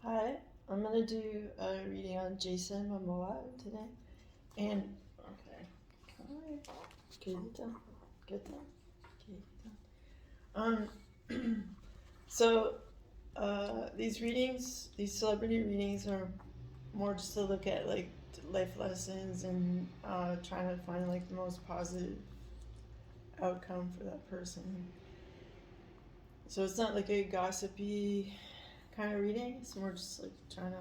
Hi, I'm gonna do a reading on Jason Momoa today. And okay, get it done, get it done, get it done. So these readings, these celebrity readings, are more just to look at like life lessons and trying to find like the most positive outcome for that person. So it's not like a gossipy kind of reading. It's more just like trying to,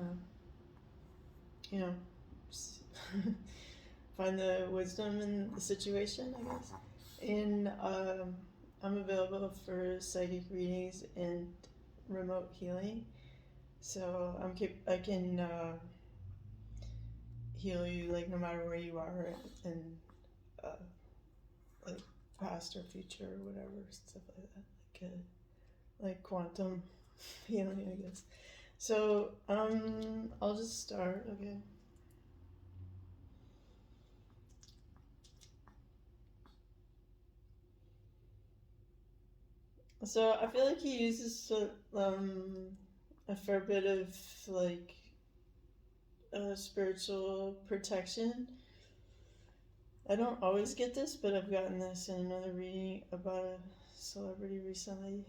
find the wisdom in the situation, I guess. And I'm available for psychic readings and remote healing. So I can heal you like no matter where you are in uh, like past or future or whatever stuff like that, like quantum healing, I guess. So I'll just start. Okay. So I feel like he uses a fair bit of like spiritual protection. I don't always get this, but I've gotten this in another reading about a celebrity recently.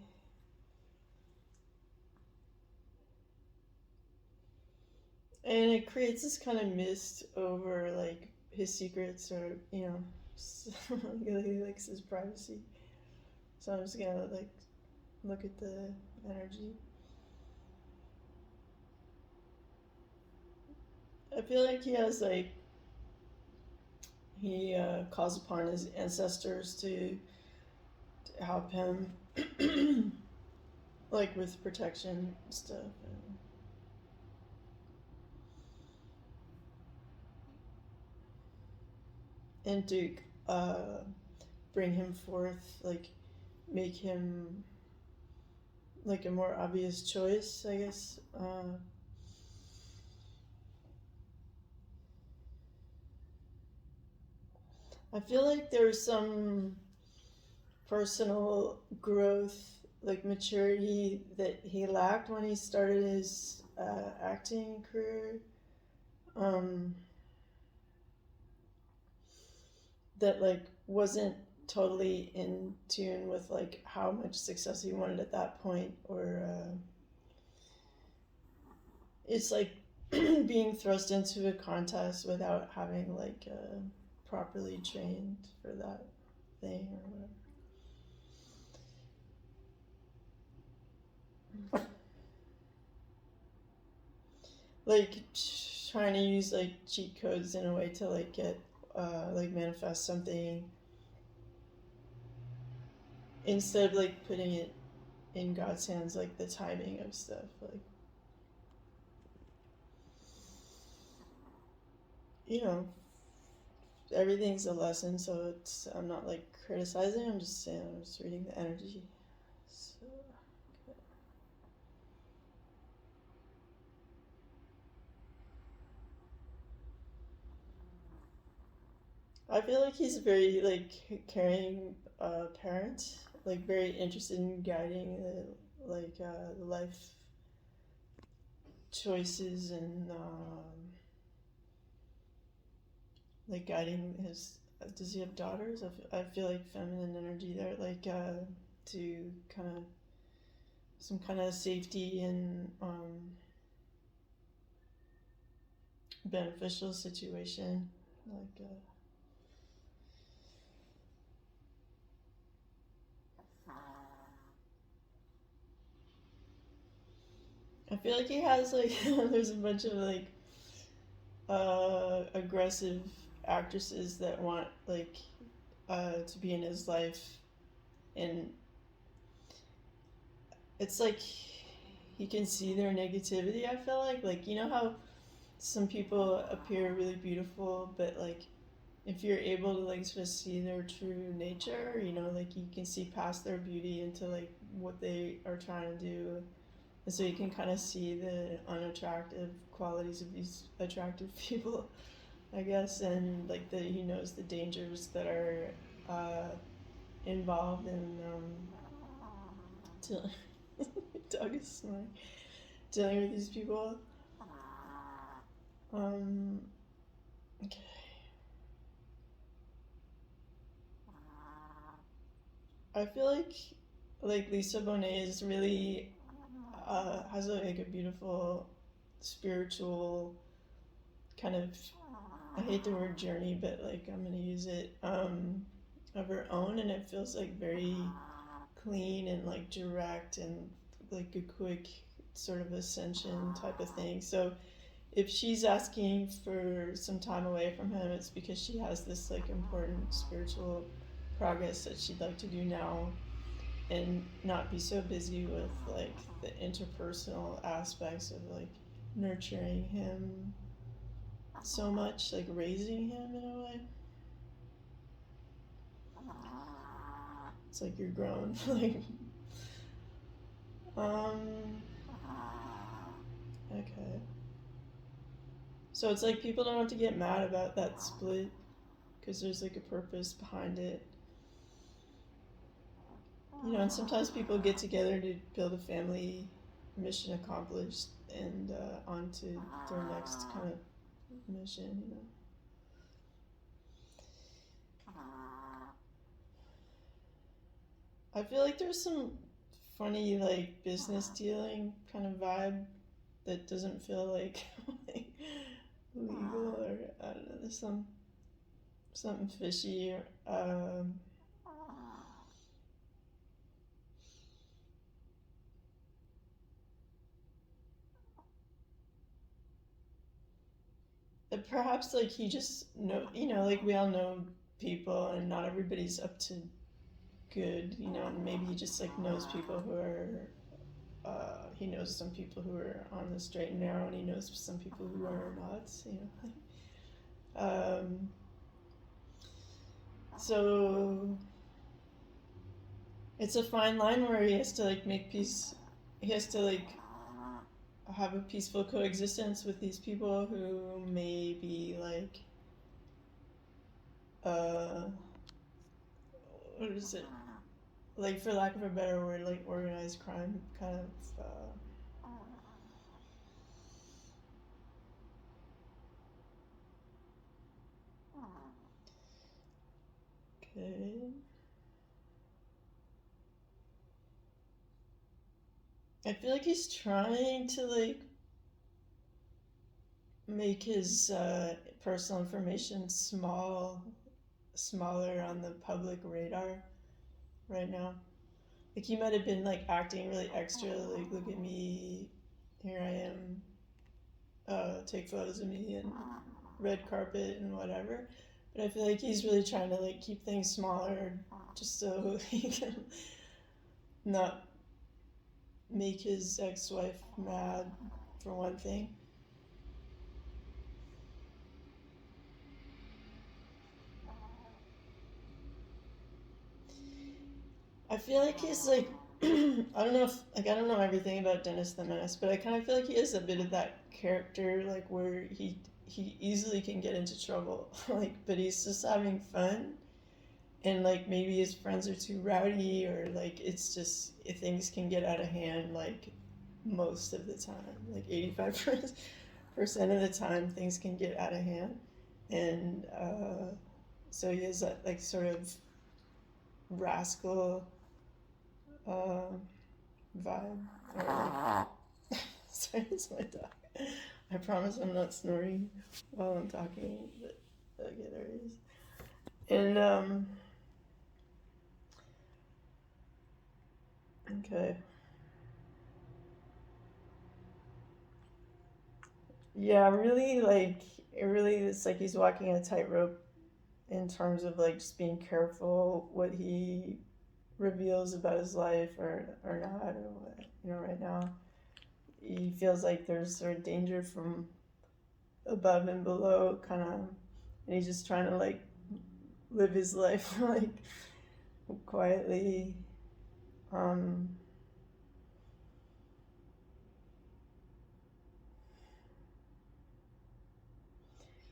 And it creates this kind of mist over like his secrets, or he likes his privacy. So I'm just gonna like look at the energy. I feel like he has like he calls upon his ancestors to help him like with protection and stuff, and to uh, bring him forth, like make him like a more obvious choice, I guess. I feel like there's some personal growth, like maturity, that he lacked when he started his acting career. Um, that like wasn't totally in tune with like how much success he wanted at that point, or it's like being thrust into a contest without having like properly trained for that thing or whatever. Like trying to use like cheat codes in a way to like get like manifest something instead of like putting it in God's hands, like the timing of stuff, like you know everything's a lesson, so I'm not like criticizing, I'm just saying, I'm just reading the energy. So okay. I feel like he's a very like caring parent, like very interested in guiding the life choices, and like guiding his. Does he have daughters? I feel like feminine energy there, like to kind of some kind of safety and beneficial situation, like. I feel like he has like there's a bunch of like aggressive actresses that want like to be in his life, and it's like he can see their negativity. I feel like you know how some people appear really beautiful, but like if you're able to like just see their true nature, like you can see past their beauty into like what they are trying to do. And so you can kind of see the unattractive qualities of these attractive people, I guess, and like he knows the dangers that are involved in. To, dog is snoring. dealing with these people. Okay. I feel like Lisa Bonet is really has like a beautiful spiritual kind of, I hate the word journey, but like I'm gonna use it, of her own, and it feels like very clean and like direct and like a quick sort of ascension type of thing. So if she's asking for some time away from him, it's because she has this like important spiritual progress that she'd like to do now and not be so busy with like the interpersonal aspects of like nurturing him so much, like raising him in a way. It's like you're grown. Like, um, okay. So it's like people don't have to get mad about that split because there's like a purpose behind it. You know, and sometimes people get together to build a family, mission accomplished, and on to their next kind of mission, you know. I feel like there's some funny like business dealing kind of vibe that doesn't feel like, like legal, or I don't know. There's something fishy. Perhaps like he just know, you know, like we all know people, and not everybody's up to good, you know, and maybe he just like knows people who are. He knows some people who are on the straight and narrow, and he knows some people who are not, you know. So it's a fine line where he has to like make peace. He has to like have a peaceful coexistence with these people who may be like, uh, what is it? Like, for lack of a better word, like organized crime kind of. Okay. I feel like he's trying to like make his personal information smaller on the public radar right now. Like he might have been like acting really extra, like look at me, here I am, take photos of me and red carpet and whatever. But I feel like he's really trying to like keep things smaller, just so he can not make his ex-wife mad, for one thing. I feel like he's like, I don't know if like, I don't know everything about Dennis the Menace, but I kind of feel like he has a bit of that character, like where he easily can get into trouble, like, but he's just having fun, and like maybe his friends are too rowdy, or like it's just things can get out of hand, like most of the time, like 85% of the time things can get out of hand, and so he has that like sort of rascal uh, vibe. Sorry, it's my dog. I promise I'm not snoring while I'm talking, but okay, there he is. And okay, yeah, really like it really is like he's walking a tightrope in terms of like just being careful what he reveals about his life, or not, or what, you know, right now he feels like there's sort of danger from above and below, kind of, and he's just trying to like live his life like quietly. Um,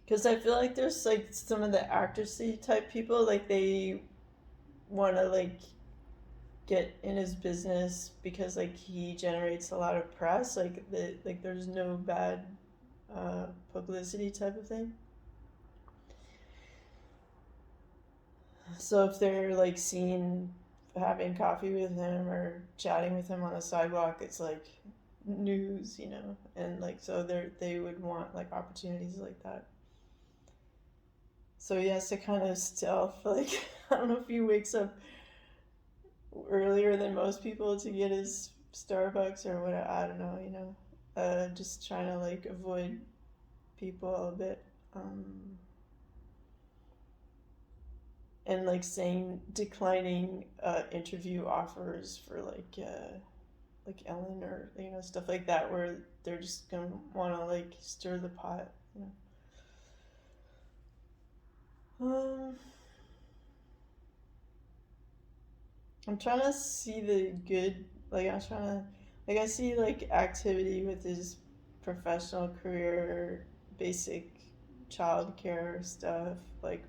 because I feel like there's like some of the actorsy type people, like they want to like get in his business because like he generates a lot of press, like there's no bad publicity type of thing. So if they're like seen having coffee with him or chatting with him on the sidewalk, it's like news, you know, and like so they would want like opportunities like that. So he has to kind of stealth, like I don't know if he wakes up earlier than most people to get his Starbucks or what, I don't know, you know. Just trying to like avoid people a bit. Um, and like saying declining interview offers for like Ellen or you know stuff like that where they're just gonna want to like stir the pot. You know? I'm trying to see the good. Like I'm trying to like I see like activity with his professional career, basic childcare stuff. Like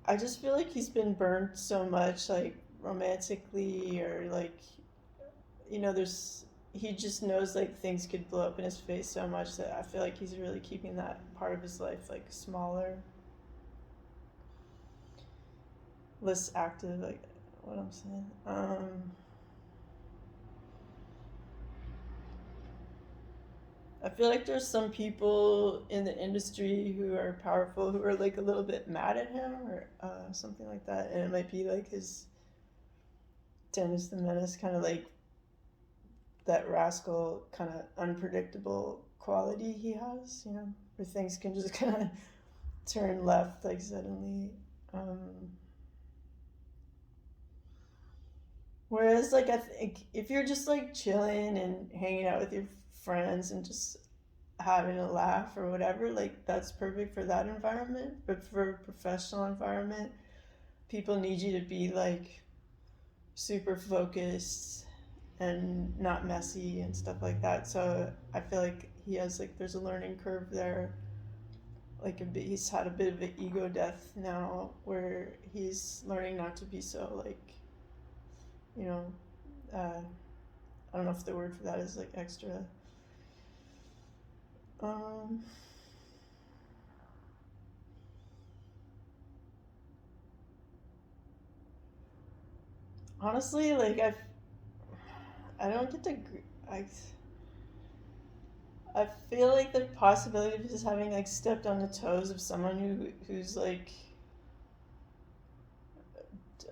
I just feel like he's been burned so much, like romantically or like you know, there's he just knows like things could blow up in his face so much that I feel like he's really keeping that part of his life like smaller, less active. Like what I'm saying. I feel like there's some people in the industry who are powerful who are like a little bit mad at him or something like that, and it might be like his Dennis the Menace kind of like that rascal kind of unpredictable quality he has, you know, where things can just kind of turn left like suddenly. Um, Whereas, like, I think if you're just like chilling and hanging out with your friends and just having a laugh or whatever, like, that's perfect for that environment. But for a professional environment, people need you to be like super focused and not messy and stuff like that. So I feel like he has like there's a learning curve there. Like a bit, he's had a bit of an ego death now, where he's learning not to be so like, you know, I don't know if the word for that is like extra. Um, Honestly, like I don't get to. I feel like the possibility of just having like stepped on the toes of someone who's like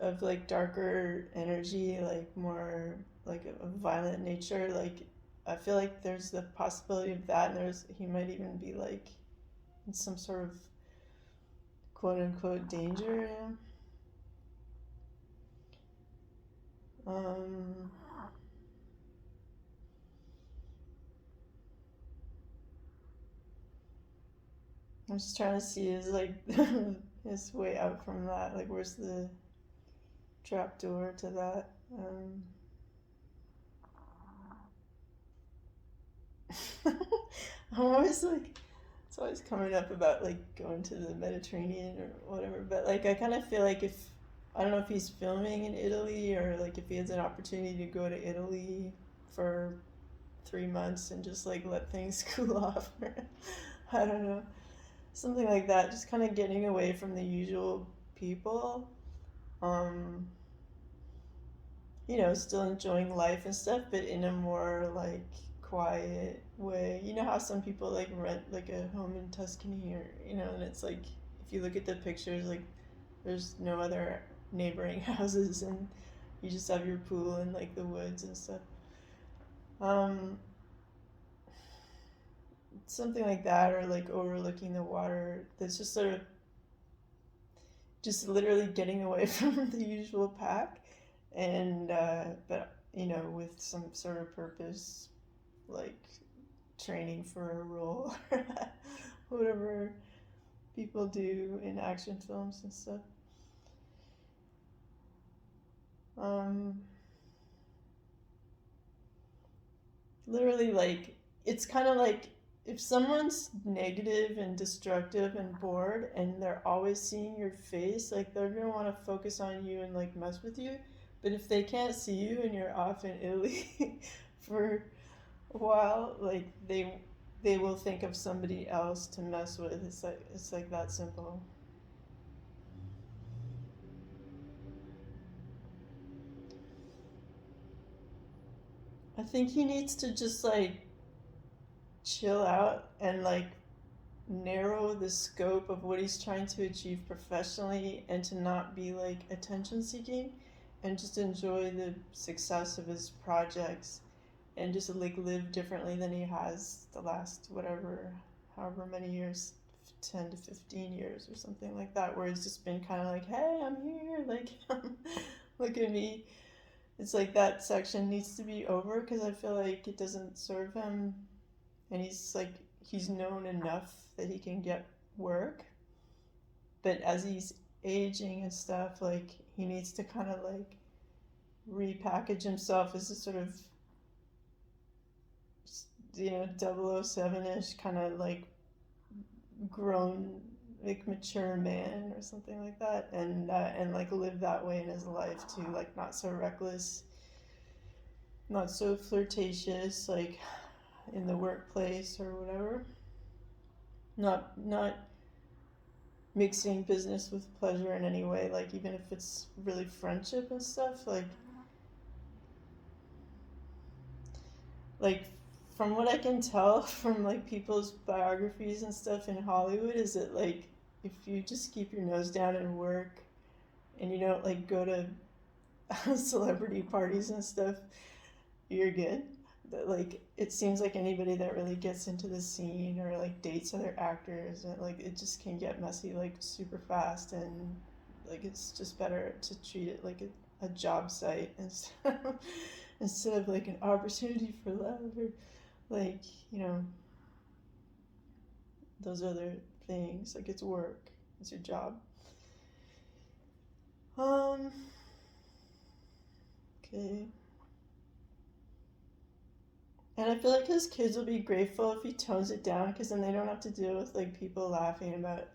of like darker energy, like more like a violent nature, like I feel like there's the possibility of that, and there's he might even be like in some sort of quote unquote danger. Yeah. I'm just trying to see his like his way out from that. Like, where's the trap door to that? I'm always like, it's always coming up about like going to the Mediterranean or whatever. But like, I kind of feel like if I don't know if he's filming in Italy or like if he has an opportunity to go to Italy for 3 months and just like let things cool off. I don't know, something like that. Just kind of getting away from the usual people. Um, you know, still enjoying life and stuff, but in a more like quiet way. You know how some people like rent like a home in Tuscany or you know, and it's like if you look at the pictures, like there's no other neighboring houses and you just have your pool and like the woods and stuff. Um, Something like that, or like overlooking the water. That's just sort of just literally getting away from the usual pack, and but you know, with some sort of purpose, like training for a role, whatever people do in action films and stuff. Um, Literally, like it's kind of like if someone's negative and destructive and bored and they're always seeing your face, like they're gonna want to focus on you and like mess with you. But if they can't see you and you're off in Italy for a while, like they will think of somebody else to mess with. It's like that simple. I think he needs to just like chill out and like narrow the scope of what he's trying to achieve professionally and to not be like attention seeking and just enjoy the success of his projects and just like live differently than he has the last whatever however many years, 10 to 15 years or something like that, where he's just been kind of like, hey, I'm here, like look at me. It's like that section needs to be over because I feel like it doesn't serve him, and he's known enough that he can get work, but as he's aging and stuff, like he needs to kind of like repackage himself as a sort of 007ish kind of like grown, like mature man or something like that, and like live that way in his life too, like not so reckless, not so flirtatious, like in the workplace or whatever, not mixing business with pleasure in any way, like even if it's really friendship and stuff, like from what I can tell from like people's biographies and stuff in Hollywood is that like if you just keep your nose down and work and you don't like go to celebrity parties and stuff, you're good. That like it seems like anybody that really gets into the scene or like dates other actors, and like it just can get messy like super fast, and like it's just better to treat it like a job site instead of like an opportunity for love or like those other things. Like it's work, it's your job. um okay. And I feel like his kids will be grateful if he tones it down, because then they don't have to deal with like people laughing about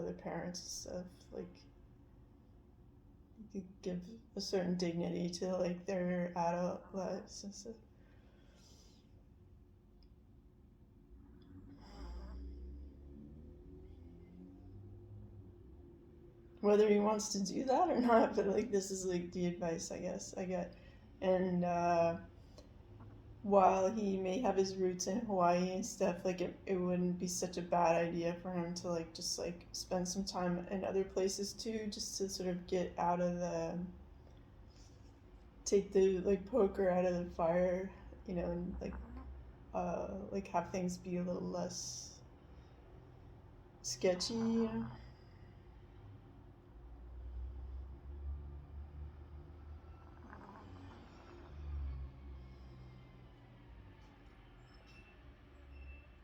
their parents and stuff. Like you could give a certain dignity to like their adult lives and stuff. Whether he wants to do that or not, but like this is like the advice I guess I get. And while he may have his roots in Hawaii and stuff, like it wouldn't be such a bad idea for him to like just like spend some time in other places too, just to sort of get out of the take the like poker out of the fire, and like have things be a little less sketchy.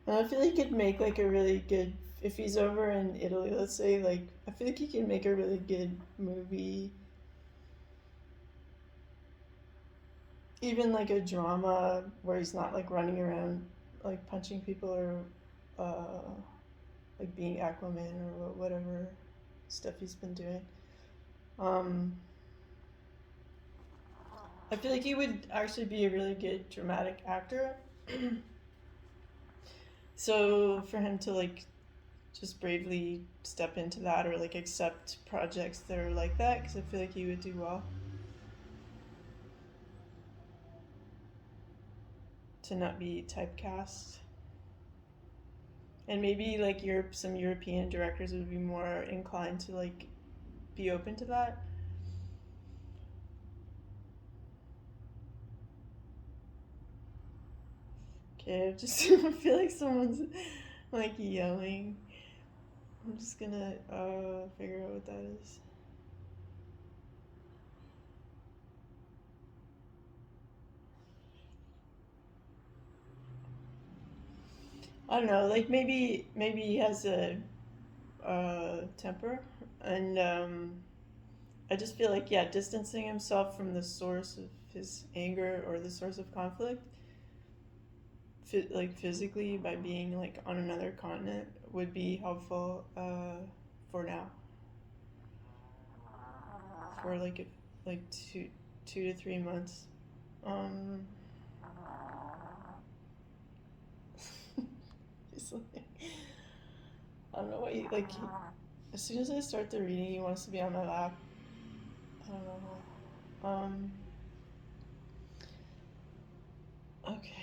And I feel like he could make like a really good, if he's over in Italy, let's say, like I feel like he can make a really good movie, even like a drama where he's not like running around like punching people or uh, like being Aquaman or whatever stuff he's been doing. Um, I feel like he would actually be a really good dramatic actor. So for him to like just bravely step into that or like accept projects that are like that, because I feel like he would do well to not be typecast. And maybe like some European directors would be more inclined to like be open to that. Okay, I just feel like someone's like yelling. I'm just gonna figure out what that is. I don't know, like maybe he has a temper, and I just feel like yeah, distancing himself from the source of his anger or the source of conflict physically by being like on another continent would be helpful for now, for like 2 to 3 months. Um, he's like, I don't know what he like. As soon as I start the reading, he wants to be on my lap. I don't know why. Okay.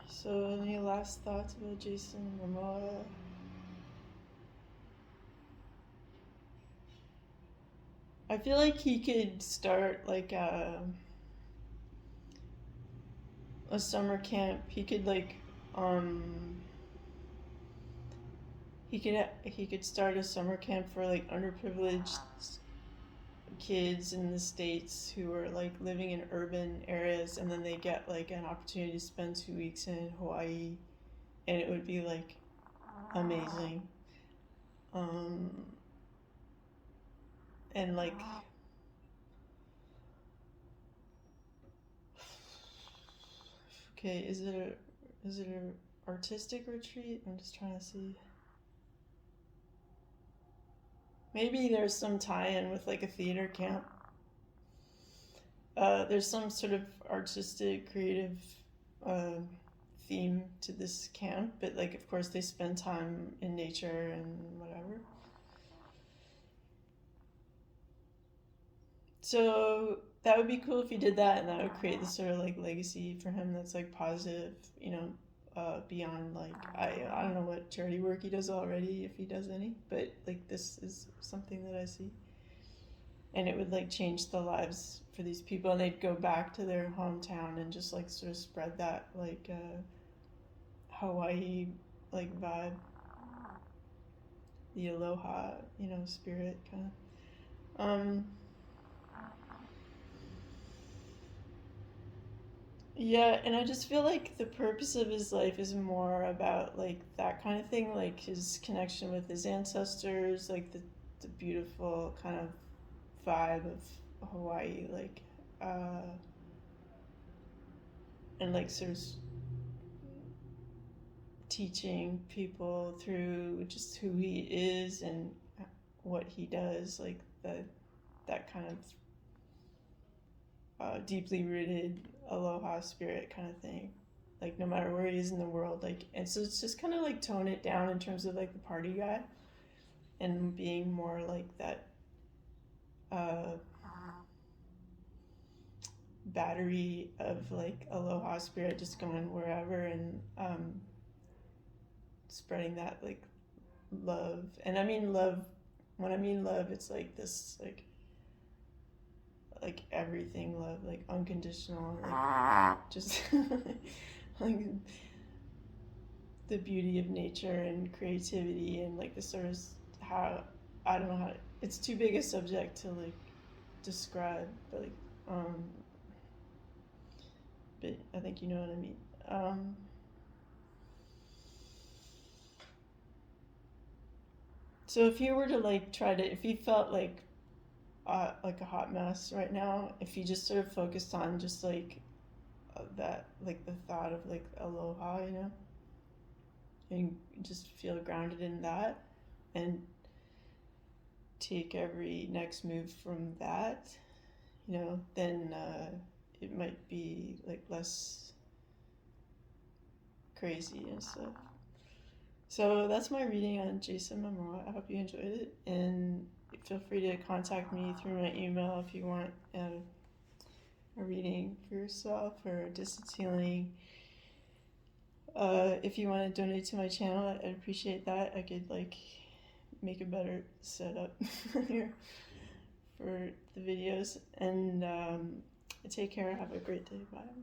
So, any last thoughts about Jason Momoa? I feel like he could start like a summer camp. He could like um he could start a summer camp for like underprivileged kids in the States who are like living in urban areas, and then they get like an opportunity to spend 2 weeks in Hawaii, and it would be like amazing. Um, and like, okay, is it a artistic retreat? I'm just trying to see. Maybe there's some tie-in with like a theater camp. There's some sort of artistic, creative uh, theme to this camp, but like, of course, they spend time in nature and whatever. So that would be cool if he did that, and that would create this sort of like legacy for him that's like positive, beyond like I don't know what charity work he does already, if he does any, but like this is something that I see, and it would like change the lives for these people, and they'd go back to their hometown and just like sort of spread that like Hawaii like vibe, the aloha spirit kind of. Yeah, and I just feel like the purpose of his life is more about like that kind of thing, like his connection with his ancestors, like the beautiful kind of vibe of Hawaii, like and like sort of teaching people through just who he is and what he does, like that kind of deeply rooted aloha spirit kind of thing, like no matter where he is in the world, like, and so it's just kind of like tone it down in terms of like the party guy and being more like that uh, battery of like aloha spirit just going wherever, and spreading that like love. And I mean love, when I mean love, it's like this like everything love, like unconditional, like just like the beauty of nature and creativity, and like the sort of how, I don't know how, it's too big a subject to like describe, but like um but I think you know what I mean. So if you were to like try to, if you felt like a hot mess right now, if you just sort of focused on just like that, like the thought of like aloha, and just feel grounded in that, and take every next move from that, then it might be like less crazy and stuff. So that's my reading on Jason Momoa. I hope you enjoyed it, and feel free to contact me through my email if you want a reading for yourself or distance healing. If you want to donate to my channel, I'd appreciate that. I could like make a better setup here for the videos. And take care. Have a great day. Bye.